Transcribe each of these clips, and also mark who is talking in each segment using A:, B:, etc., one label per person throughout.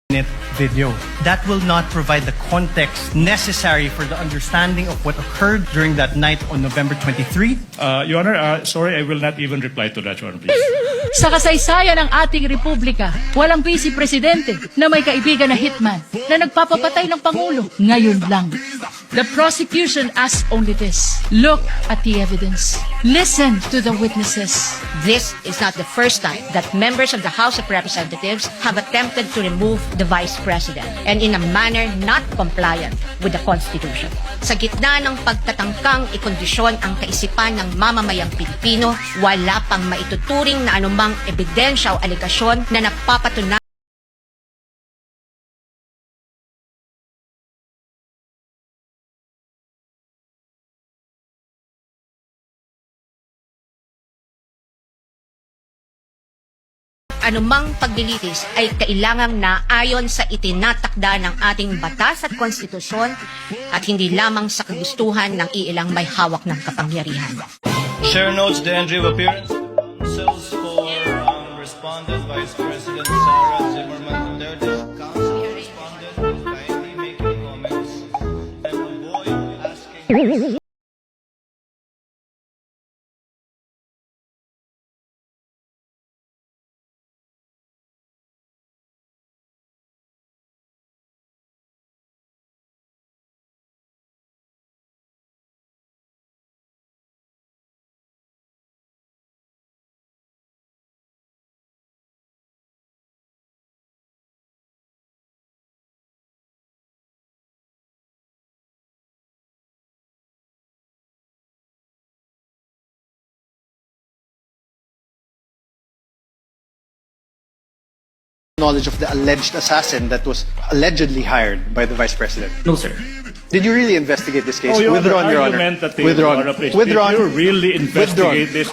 A: video. That will not provide the context necessary for the understanding of what occurred during that night on November 23.
B: Your Honor, sorry, I will not even reply to that, Your Honor, please.
C: Sa kasaysayan ng ating republika, walang vice presidente na may kaibigan na hitman na nagpapapatay ng Pangulo. Ngayon lang. The prosecution asks only this. Look at the evidence. Listen to the witnesses.
D: This is not the first time that members of the House of Representatives have attempted to remove the Vice President and in a manner not compliant with the Constitution. Sa gitna ng pagtatangkang ikondisyon ang kaisipan ng mamamayang Pilipino, wala pang maituturing na anumang ebidensya o aligasyon na napapatunayan anumang paglilitis ay kailangang naayon sa itinatakda ng ating batas at konstitusyon at hindi lamang sa kagustuhan ng iilang may hawak ng kapangyarihan.
E: Chair notes the entry of appearance cells for respondent Vice President Sara Zimmerman Duterte. Council respondent will kindly make any comments and avoid asking.
F: Knowledge of the alleged assassin that was allegedly hired by the Vice President?
B: No, sir.
F: Did you really investigate this case?
B: Oh, Your
F: Withdrawn, Your Honor.
B: argument that they
F: Withdrawn.
B: are a place.
F: Withdrawn.
B: Did you really investigate this?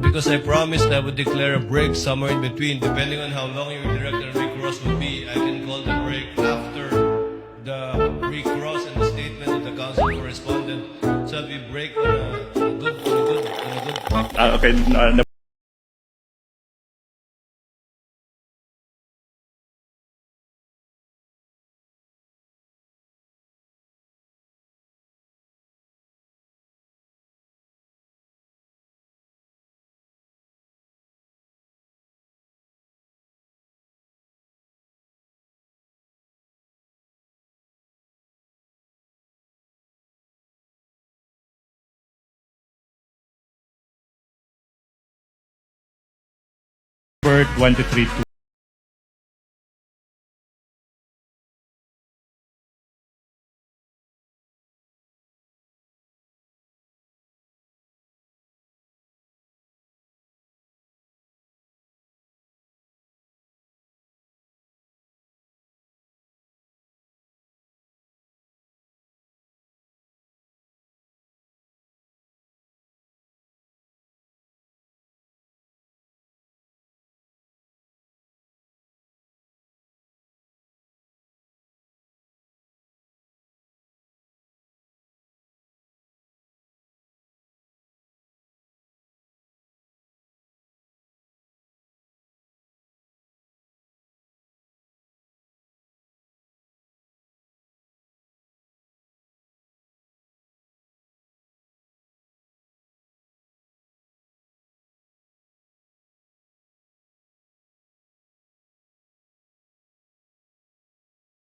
E: Because I promised I would declare a break somewhere in between. Depending on how long your Director Rick Ross would be, I can call the break after the Rick Ross and the statement of the Council Correspondent. So we break on a good
B: Okay. Number 123.